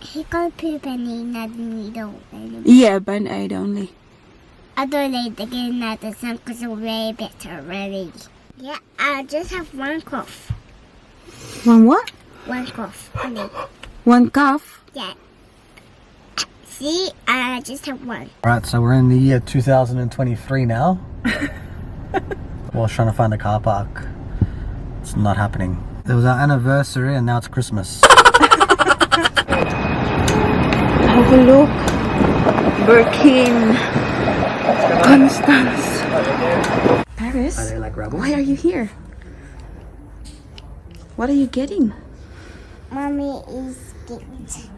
He got poop and he not needle. Yeah, band-aid only. Other lady again that the sun was way better already. Yeah, I just have one cough. One what? One cough. Only. One cough? Yeah. See, I just have one. Alright, so we're in the year 2023 now. Well, trying to find a car park. It's not happening. It was our anniversary and now it's Christmas. Have a look. Birkin. Constance. Paris? Are they like rebels? Why are you here? What are you getting? Mommy is gift.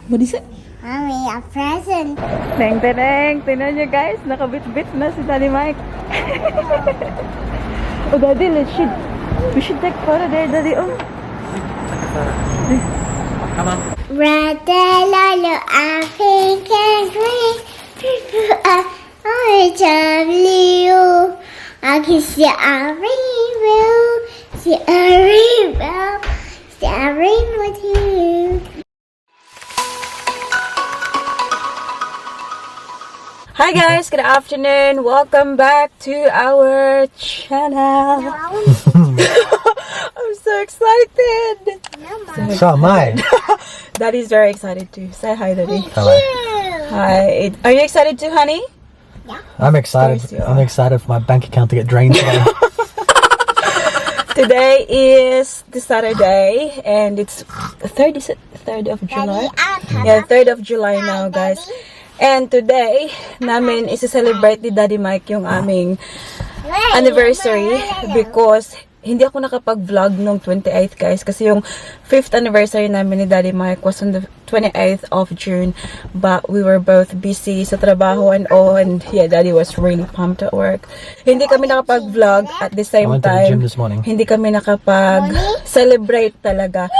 What is it? Mommy, a present. Teng, teng. Tingnan nyo guys, nakabit-bit na si Daddy Mike. Oh, Daddy, we should take photo there, Daddy. Oh. Come on. Red, yellow, and pink and green. Orange and blue. I can see a rainbow. See a rainbow. See a rainbow too. Hi guys, good afternoon. Welcome back to our channel. I'm so excited. So am I. Daddy's very excited too. Say hi, Daddy. Hello. Hi. Are you excited too, honey? I'm excited. Of course you are. I'm excited for my bank account to get drained today. Today is the Saturday and it's the 3rd of July. Yeah, 3rd of July now, guys. And today, namin isa-celebrate ni Daddy Mike yung aming anniversary because hindi ako nakapag-vlog nung 28th, guys. Kasi yung 5th anniversary namin ni Daddy Mike was on the 28th of June. But we were both busy sa trabaho and all. And yeah, Daddy was really pumped at work. Hindi kami nakapag-vlog at the same I went to the gym time. this morning. Hindi kami nakapag-celebrate talaga.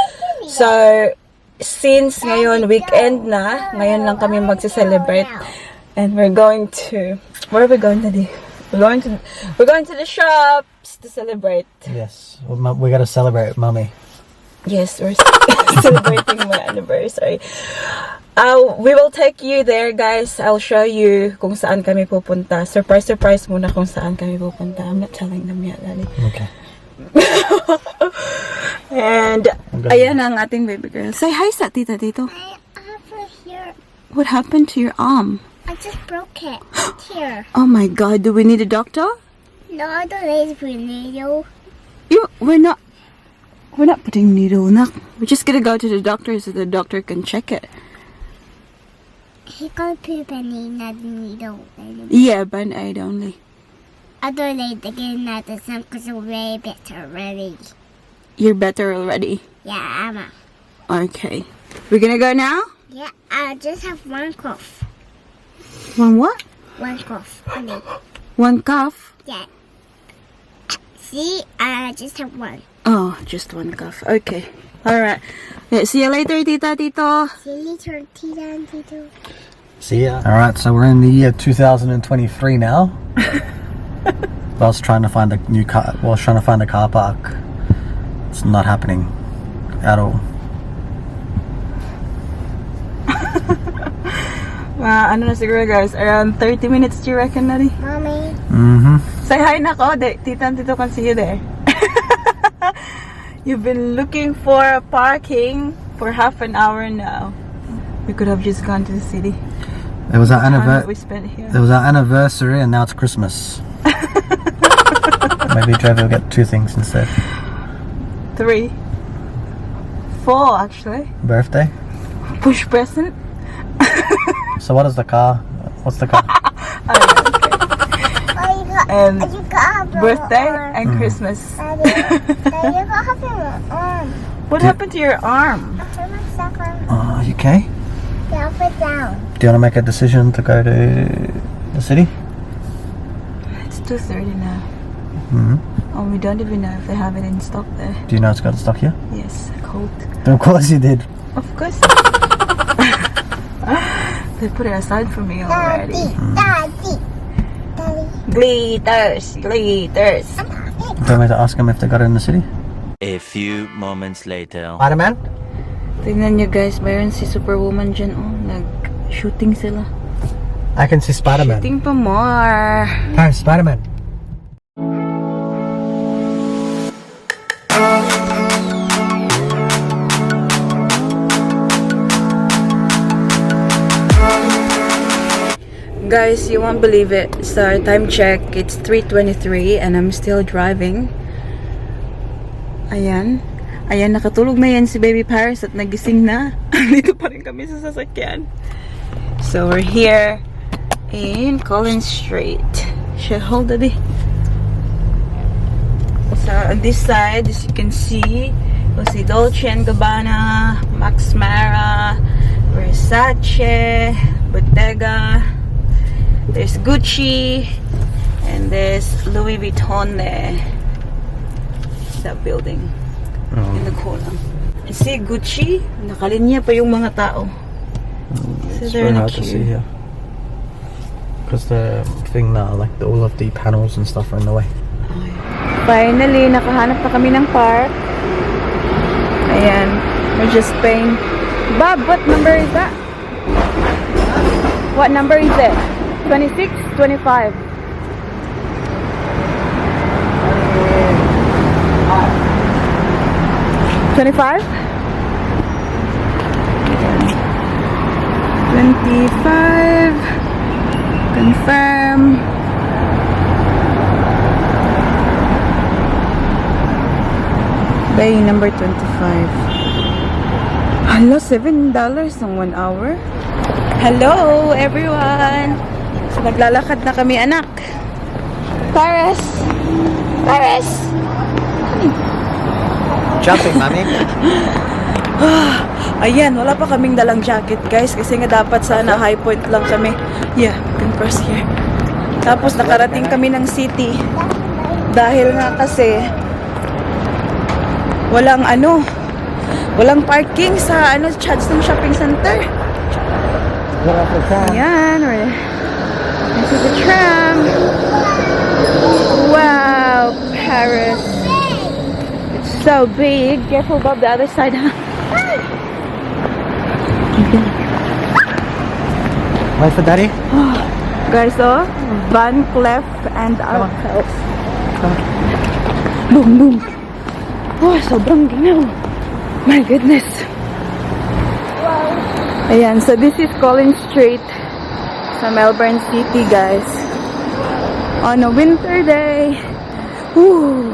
So, since ngayon weekend na, ngayon lang kami magse-celebrate. And we're going to, where are we going, Daddy? We're going to the shops to celebrate. Yes, we gotta celebrate, Mummy. Yes, we're celebrating my anniversary. We will take you there, guys. I'll show you kung saan kami pupunta. Surprise muna kung saan kami pupunta. I'm not telling them yet, Daddy. Okay. And ayan ang ating baby girl. Say hi sa tita dito. I have here. What happened to your arm? I just broke it. Here. Oh my god, do we need a doctor? No, the lady's needle. We're not putting needle in that. We're just gonna go to the doctor so the doctor can check it. He got poop and he not needle. Yeah, band-aid only. Other lady again that the sun was way better already. You're better already. Yeah, I'm a. Okay. We're gonna go now? Yeah, I just have one cough. One what? One cough. Only. One cough? Yeah. See, I just have one. Oh, just one cough. Okay. Alright. Yeah, see you later, tita, tito. See you later, Tita and Tito. See ya. Alright, so we're in the year 2023 now. I was trying to find a new car. Well, I was trying to find a car park. It's not happening at all. Ano na siguro, guys? Around 30 minutes, do you reckon, Daddy? Mommy. Mm-hmm. Say hi na ko. Tita and tito can see you there. You've been looking for a parking for half an hour now. We could have just gone to the city. It was our We spent here. It was our anniversary and now it's Christmas. Maybe Jovey will get 2 things instead. 3. 4 actually. Birthday. Push present. So what is the car? What's the car? And You got a birthday and Christmas. Daddy, you got a arm. What happened to your arm? Turn my sucker. Oh, you okay? Down it down. Do you want to make a decision to go to the city? It's 2:30 now. Mm-hmm. Oh, we don't even know if they have it in stock there. Do you know it's got stock here? Yes, cold. Of course you did. Of course. They put it aside for me already. Daddy. Glitters. Do you want me to ask them if they got it in the city? A few moments later. Spider-Man? Tingnan nyo guys, mayroon si Superwoman dyan. Oh, nag-shooting sila. I can see Spider-Man. Shooting pa more. Hi, Spider-Man. Guys, you won't believe it. Sa time check, it's 3:23 and I'm still driving. Ayan. Ayan, nakatulog na yan si Baby Paris at nagising na. Dito pa rin kami sa sasakyan. So, we're here in Collins Street. Should hold it. So, on this side, as you can see, you'll see Dolce & Gabbana, Max Mara, Versace, Bottega. There's Gucci, and there's Louis Vuitton there. That building in the corner. You see Gucci? Nakalinya pa yung mga tao. It's very hard to see here. Because the thing now, like all of the panels and stuff are in the way. Finally, nakahanap na kami ng park. Ayan. We're just paying. Bob, what number is that? What number is it? 26, 25. $25? 25. Confirm. Bay number 25. Hello, $7 ng 1 hour. Hello, everyone. So, naglalakad na kami, anak. Paris! Paris! Jumping, mommy. Ayan, wala pa kaming dalang jacket, guys. Kasi nga dapat sana high point lang kami. Yeah, we can cross here. Tapos nakarating kami ng city. Dahil nga kasi walang parking sa Chadstone Shopping Center. Ayan, this is the tram. Wow, Paris. It's so big. Careful above the other side, huh? Wait for daddy. Guys, oh, Van Cleef and Arpels. Boom, boom. Oh, sobrang ginaw. My goodness. Ayan, so this is Collins Street sa Melbourne City, guys. On a winter day. Woo!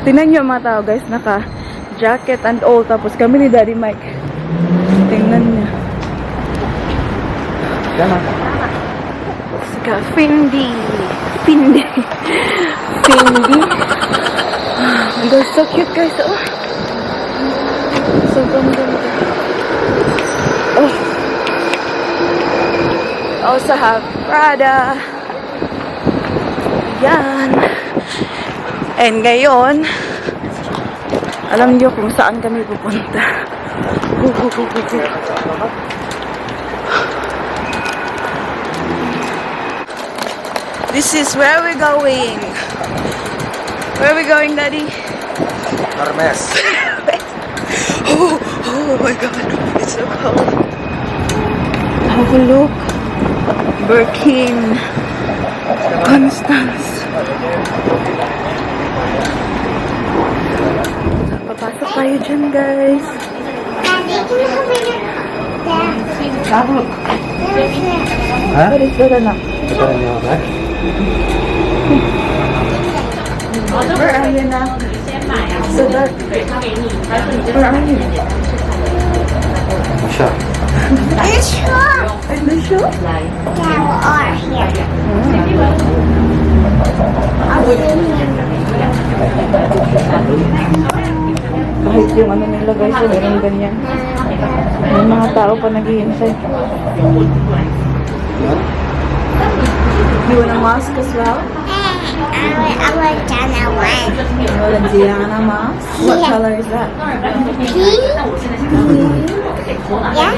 Tingnan nyo mga tao, guys. Naka-jacket and all. Tapos kami ni Daddy Mike. Tingnan nyo. Saka Fendi. Fendi. Fendi. And they're so cute, guys. Oh. So ganda. Oh. Also have Prada. Yan. And ngayon, alam niyo kung saan kami pupunta. This is where we're going. Where are we going, Daddy? Hermes. Oh my God, it's so cold. Have a look. Birkin. Constance. Papasok tayo dyan, guys. Huh? What is that, anak? Where are you now? So dark. Where are you? Sure. In the shop. In the shop? Yeah, we are here. Kahit yung ano nila, guys, meron ganyan. May mga tao pa naghihintay. You want a mask as well? I want Jana one. You want a Diana mask? What Yeah. color is that? Pink. Yeah.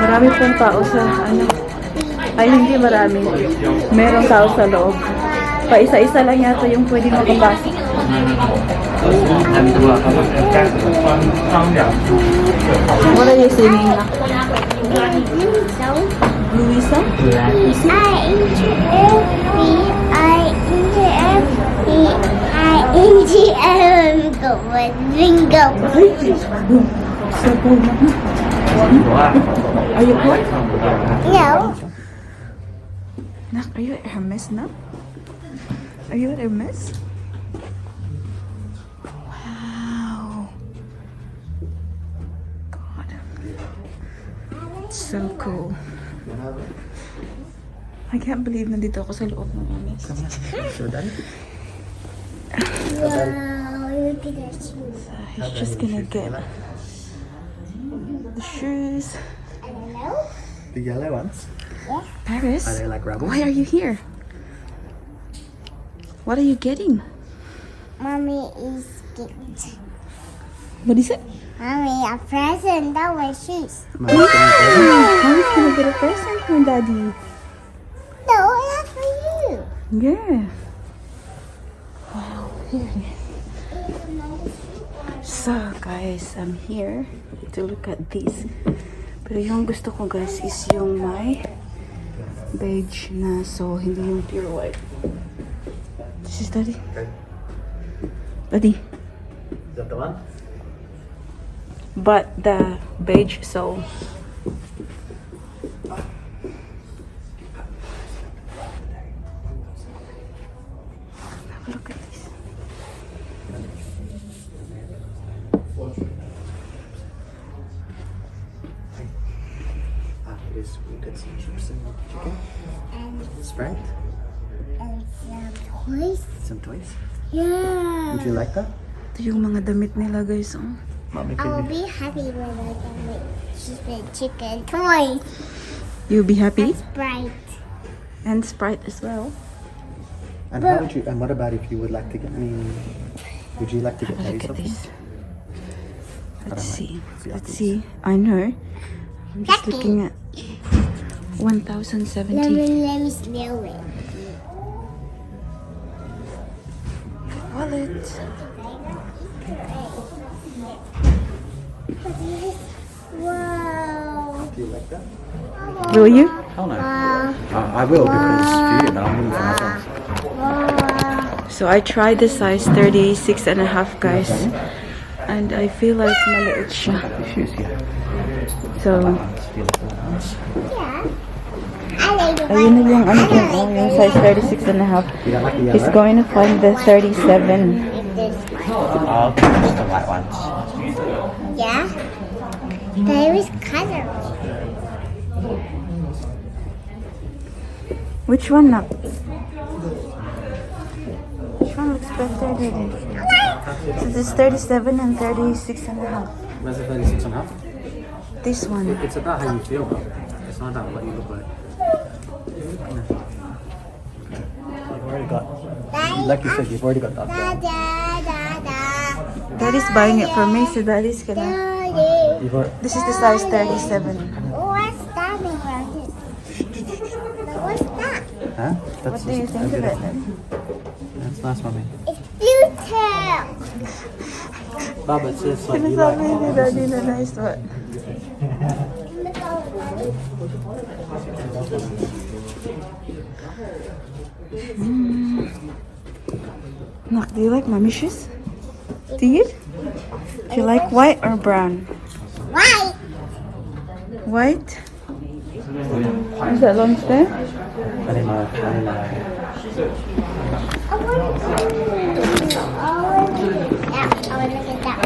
Marami pong tao sa ano. Ay, hindi marami. Merong tao sa loob. Pa isa-isa lang yata yung pwede makapasok. What are you singing? Louisa? Go with bingo. So cool. Are you cool? No. Nak, are you at Hermes, Nak? Are you at Hermes? Wow. God. So cool. I can't believe nandito ako sa loob ng Hermes. Wow, look at that shoes. He's just gonna get the shoes. I don't know. The yellow ones. Paris, Are they like rubber? why are you here? What are you getting? Mommy is getting. What is it? Mommy, a present. That was shoes. Mommy's gonna get a present from Daddy. No, that's for you. Yeah. Wow, here it is. So guys, I'm here to look at these. Pero yung gusto ko guys is yung may beige na, so hindi yung pure white. This is Daddy. Daddy. Is that the one? But the beige sole. Have a look at this. It is. We did some chips and chicken. And Sprite. some toys. Some toys. Yeah. Would you like that? Ito yung mga damit nila guys. Oh. Mommy, I will can you? be happy when I can make cheese and chicken toys. You'll be happy? Sprite. And Sprite as well. And how would you? And what about if you would like to get me? Would you like to get Have a me look at something? this. Let's see. see Let's apples. see. I know. I'm just Lucky. looking at 1070. Let me smell it. Wallet. Wow. Do you like that? Will you? Hell no. Wow. I will because for you, but I'm willing for myself. Wow. So I tried the size 36 and a half, guys. And I feel like maliit siya. Shoes, yeah. So, Yeah. I like the ayun na yung ano I yung, oh, yung size 36 and a half. You don't like the He's yellow? going to find the 37. this. Oh, just the white ones. Yeah. There is color. Which one now? Which one looks better, Daddy? So this is 37 and 36 and a half. Where's the 36 and a half? This one. It's about how you feel, though. It's not about what you look like. You've already got, like you said, you've already got that. Da Brown. da da da. Daddy's buying it for me, so Daddy's gonna... Daddy. You've already, This is the size 37. What's that around this? What's that? huh? What do you think of it, Daddy? That's nice, mommy. It's blue tail. Baba, it says like Ano you sabi like. ni Daddy na nice what? Nak, do you like mommy shoes? Do you? Do you like white or brown? White. White? Is that long there? Animal. I want to look at that.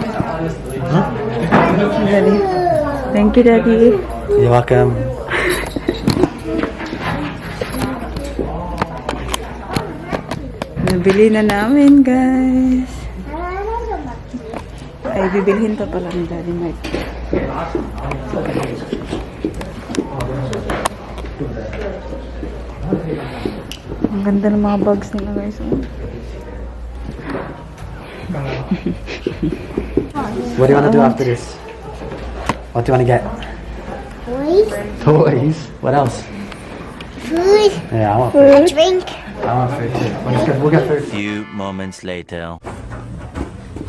Daddy. Thank you, Daddy. You're welcome. Nabili na namin, guys. Ay, bibilhin pa pala ni Daddy Mike. Ang ganda ng mga bags nila, guys. Oh. What do you want to do after this? What do you want to get? Toys. Toys. What else? Food. Yeah, I want A drink. I want food too. We'll get food. Few moments later.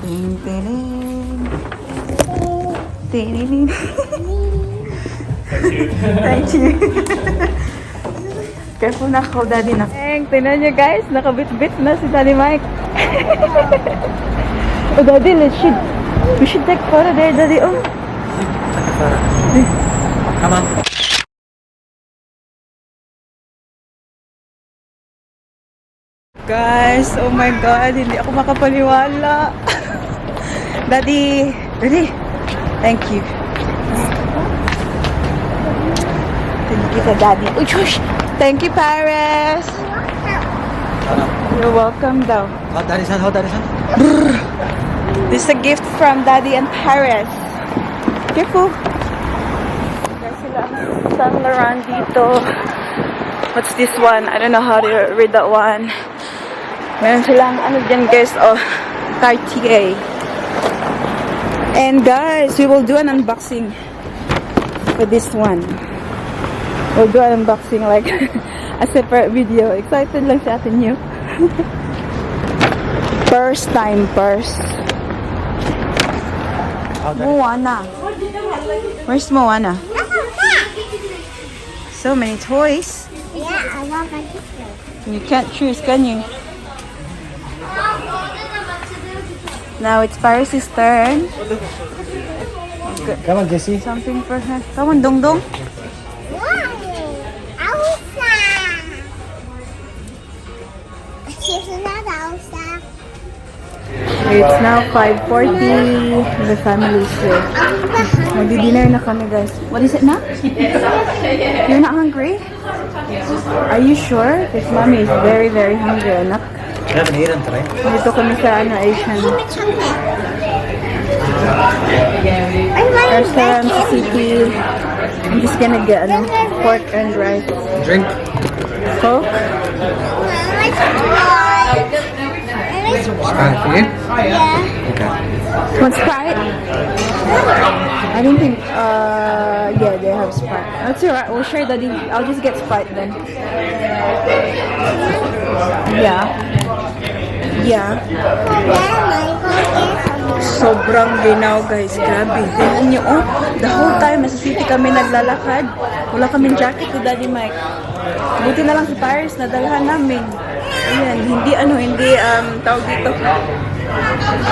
Ting, ting, ting. Thank you. Careful na ako, Daddy na. Tingnan niyo guys, nakabit-bit na si Daddy Mike. Oh, Daddy, we should take photo there, Daddy. Oh. Come on. Guys, oh my God, hindi ako makapaniwala. Daddy, thank you. Thank you to Daddy. Uy, shush! Thank you, Paris. You're welcome daw. Hold Daddy's hand, hold Daddy's hand. This is a gift from Daddy and Paris. Careful. There's sila Saint Laurent dito. What's this one? I don't know how to read that one. Meron silang ano dyan guys, oh, Cartier. And guys, we will do an unboxing for this one. We'll do an unboxing like a separate video. Excited lang si Ate New. First time purse. Moana. Where's Moana? So many toys. Yeah, I love my sister. You can't choose, can you? Now it's Paris' turn. Come on, Jessie. Something for her. Come on, Dong Dong. Elsa. She's not Elsa. It's now 5:40. The family is here. Magdi-dinner na kami, guys. What is it na? You're not hungry? Are you sure? Because mommy is very, very hungry, anak. I haven't eaten today. Dito kami sa Asian restaurant sa city. I'm just gonna get pork and rice. Drink. Coke? Sprite for you? Yeah. Okay. Want Sprite? I don't think, yeah, they have Sprite. That's alright, we'll share Daddy. I'll just get Sprite then. Yeah. Yeah. Sobrang ginaw guys, grabe. Tingnan nyo, oh, the whole time nasa city kami naglalakad. Wala kaming jacket to Daddy Mike. Buti na lang si Paris, nadalhan namin. Ayan, hindi tawag dito.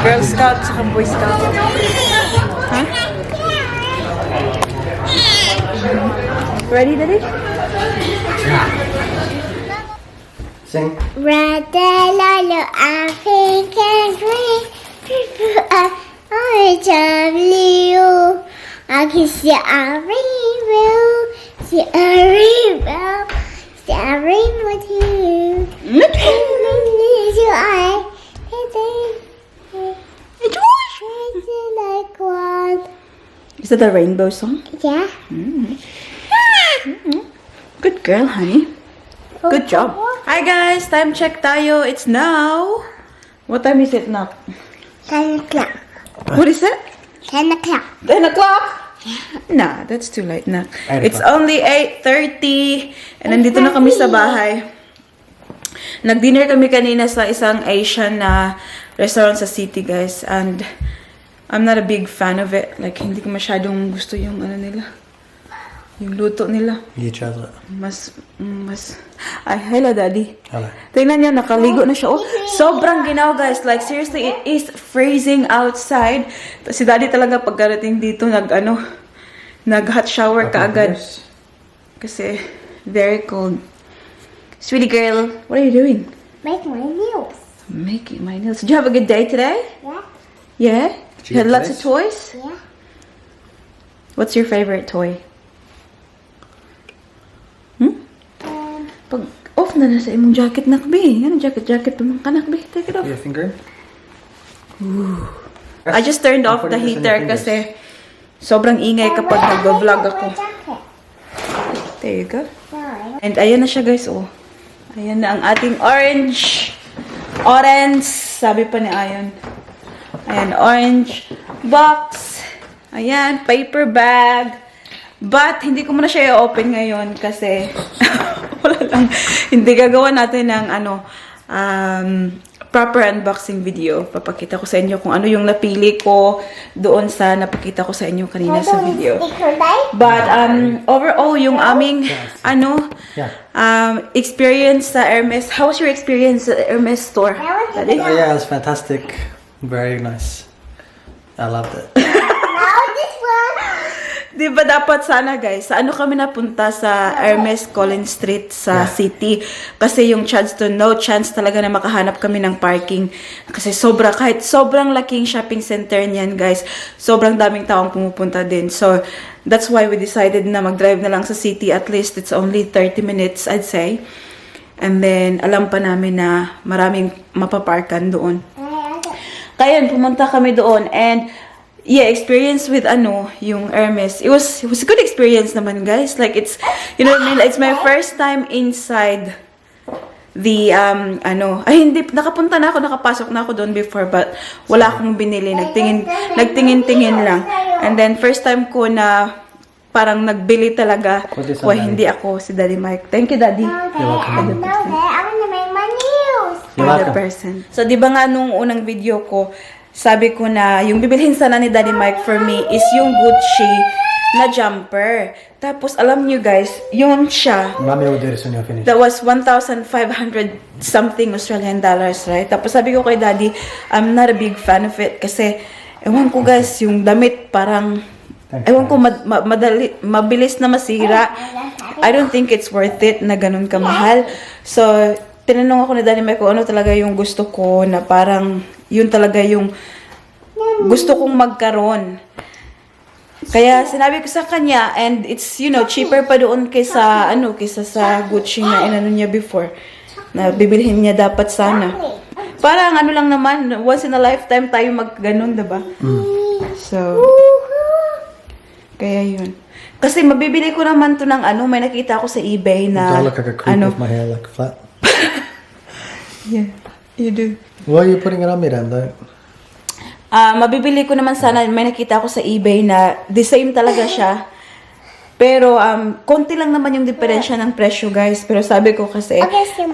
Girl Scout saka Boy Scout. Ha? Ready, Daddy? Sing. Red, yellow, and pink and green. I love you. I can see a rainbow. See a rainbow. Staring with you. Like one. Is that a rainbow song? Yeah. Good girl, honey. Good job. Hi guys, time check tayo. It's now. What time is it now? 10 o'clock. What is it? 10 o'clock. 10 o'clock? Nah, that's too late na. It's only 8:30 and nandito na kami sa bahay. Nag-dinner kami kanina sa isang Asian na restaurant sa city, guys. And I'm not a big fan of it. Like, hindi ko masyadong gusto yung ano nila. Yung luto nila. You chose it. Ay, hello, Daddy. Hello. Tingnan niyo, nakaligo na siya. Oh, sobrang ginaw, guys. Like, seriously, it is freezing outside. Si Daddy talaga pagkarating dito, nag-hot shower kaagad. Kasi, very cold. Sweetie girl, what are you doing? Make my nails. Making my nails. Did you have a good day today? Yeah. Yeah? Did You had get lots of toys? Yeah. What's your favorite toy? Pag off na sa imong jacket, nakbi. Yan, jacket pa mga nakbi. Take it off. Your finger? Ooh. I just turned off the heater kasi sobrang ingay kapag nag-vlog ako. There you go. And ayan na siya, guys. Oh. Ayan na ang ating orange. Orange. Sabi pa ni Ayon. Ayan, orange box. Ayan, paper bag. But, hindi ko muna siya i-open ngayon kasi wala lang. Hindi gagawa natin ng proper unboxing video. Papakita ko sa inyo kung ano yung napili ko doon sa napakita ko sa inyo kanina sa video. But overall, yung aming experience sa Hermes. How was your experience sa Hermes store? Daddy? Oh yeah, it was fantastic. Very nice. I loved it. Di ba dapat sana guys, sa ano kami napunta sa Hermes Collins Street sa city. Kasi yung no chance talaga na makahanap kami ng parking. Kasi kahit sobrang laking shopping center niyan guys, sobrang daming taong pumupunta din. So, that's why we decided na mag-drive na lang sa city. At least it's only 30 minutes, I'd say. And then, alam pa namin na maraming mapaparkan doon. Kaya pumunta kami doon and yeah, experience with yung Hermes. It was a good experience naman, guys. Like it's you know what I mean? It's my first time inside the hindi nakapunta na ako, nakapasok na ako doon before but wala akong binili. Nagtingin-tingin lang. And then first time ko na parang nagbili talaga. Hindi ako si Daddy Mike. Thank you, Daddy. You're welcome. 100%. So, di ba nga nung unang video ko, sabi ko na yung bibilhin sana ni Daddy Mike for me is yung Gucci na jumper. Tapos, alam nyo guys, yun siya. Mommy will do this when you're finished. That was 1,500 something Australian dollars, right? Tapos sabi ko kay Daddy, I'm not a big fan of it kasi, ewan ko guys, yung damit parang, ewan ko, mabilis na masira. I don't think it's worth it na ganun kamahal. So, tinanong ako ni Daddy Mike kung ano talaga yung gusto ko na parang yun talaga yung gusto kong magkaroon. Kaya sinabi ko sa kanya and it's cheaper pa doon kaysa sa Gucci na inano niya before na bibilhin niya dapat sana. Parang lang naman once in a lifetime tayo magganon, diba? So kaya yun. Kasi mabibili ko naman to ng may nakita ako sa eBay na Do I look like a creep with my hair like flat? Yeah, you do. Why are you putting it on me then? Mabibili ko naman sana, may nakita ko sa eBay na the same talaga siya. Pero konti lang naman yung diferensya ng presyo, guys. Pero sabi ko kasi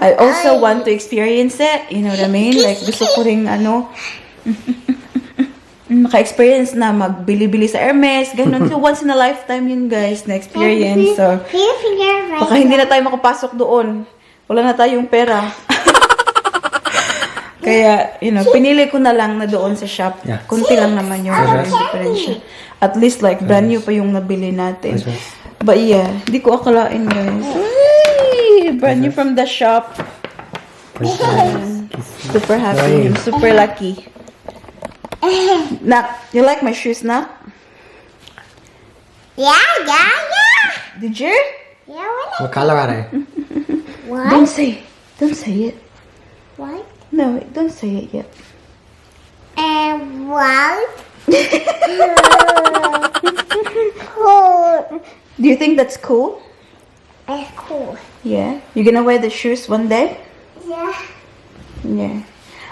I also want to experience it, you know what I mean? Like gusto ko ring maka-experience na magbili-bili sa Hermes, ganun. So once in a lifetime yun, guys, na experience. So baka hindi na tayo makapasok doon. Wala na tayong pera. Kaya, pinili ko na lang na doon sa shop. Yeah. Kunti lang naman yung diferensya. At least, like, brand new pa yung nabili natin. But yeah, hindi ko akalain, guys. Uy, brand new from the shop. Super happy. I'm super lucky. Nak, you like my shoes, Nak? Yeah. Did you? Yeah, What color are they? what? Don't say it. What? No, don't say it yet. And what? Cool. Do you think that's cool? It's cool. Yeah. You're gonna wear the shoes one day? Yeah. Yeah.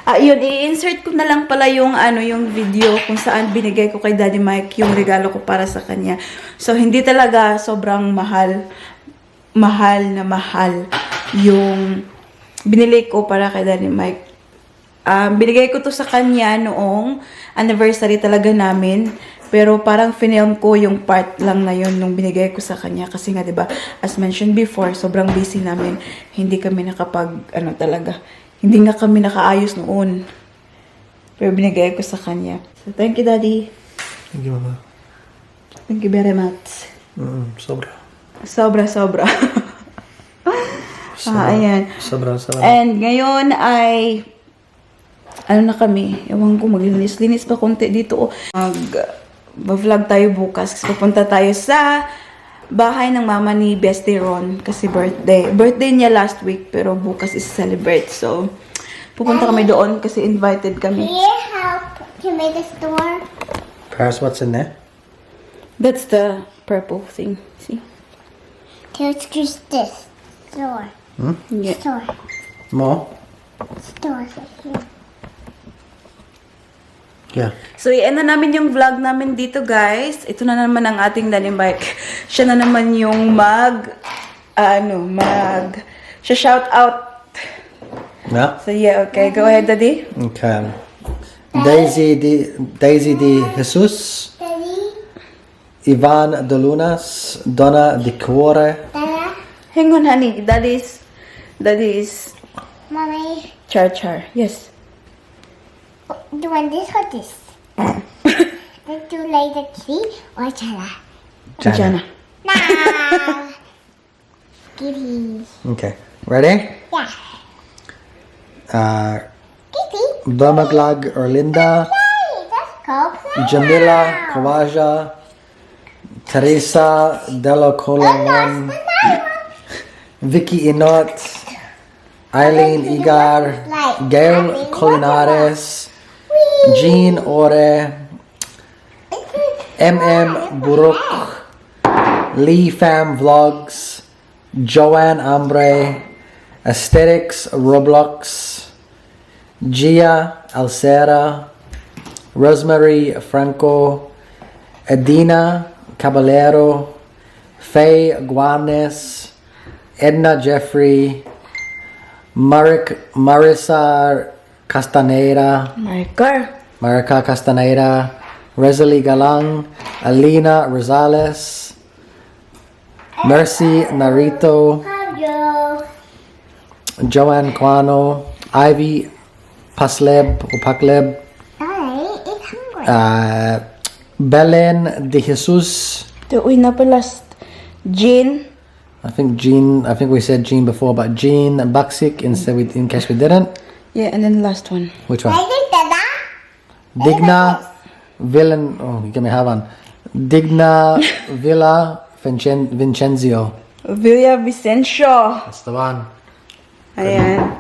Yun, i-insert ko na lang pala yung yung video kung saan binigay ko kay Daddy Mike yung regalo ko para sa kanya. So, hindi talaga sobrang mahal yung binili ko para kay Daddy Mike. Binigay ko to sa kanya noong anniversary talaga namin. Pero parang film ko yung part lang na yun nung binigay ko sa kanya. Kasi nga, diba, as mentioned before, sobrang busy namin. Hindi kami talaga. Hindi nga kami nakaayos noon. Pero binigay ko sa kanya. So, thank you, Daddy. Thank you, Mama. Thank you very much. Sobra. Sobra. Ayan. Sobra. And ngayon ay na kami, ewan ko, maglinis-linis pa konti dito. Mag-vlog tayo bukas kasi pupunta tayo sa bahay ng mama ni Bestie Ron kasi birthday niya last week pero bukas is celebrate. So pupunta kami doon kasi invited kami. Can you help to make a store? Paris, what's in there? That's the purple thing. See? It's just this. Store. Yeah. Store. More? Store. Yeah. So, i-end na namin yung vlog namin dito, guys. Ito na naman ang ating Daddy Mike. Siya na naman yung shout out. Yeah. So yeah, okay. Go ahead, Daddy. Okay. Daisy de Jesus, Daddy, Ivan de Lunas, Donna de Cuore, Dada, Hang on, honey. Daddy's Mommy, Char. Yes. do you want this or this? Would you like the tree or Jana? Jana. Nah. Kitty. Okay. Ready? Yeah. Kitty. Domaglag Erlinda, Hey, that's cool. Jamila Kawaja, Teresa Della Colawan, Vicky Inot, Eileen Igar, Gail Colinares, Jean Ore, Buruk, Lee Fam Vlogs, Joanne Ambre, Aesthetics Roblox, Gia Alcera, Rosemary Franco, Edina Caballero, Faye Guanes, Edna Jeffrey, Marisa Castaneda, Marica Castaneda, Rosalie Galang, Alina Rosales, Mercy Narito, Hello. Joanne Quano, Ivy Pasleb, Alright, it's hungry. Belen de Jesus. Uy, na pa last. Jean. I think we said Jean before, but Jean Baksik in case we didn't. Yeah, and then the last one. Which one? Ready, Dada? Digna Villan. Oh, you can have one. Digna Villa Vincenzio. Villa Vicencio. That's the one. Ayan.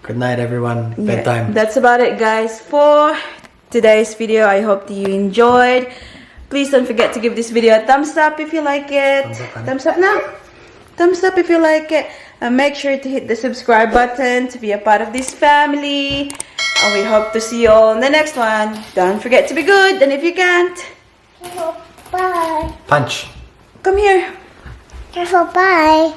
Good night, everyone. Yeah, Bedtime. that's about it, guys, for today's video. I hope that you enjoyed. Please don't forget to give this video a thumbs up if you like it. Thumbs up now. Thumbs up if you like it. And make sure to hit the subscribe button to be a part of this family. And we hope to see you all in the next one. Don't forget to be good. And if you can't, Bye. Punch. come here. Careful, bye.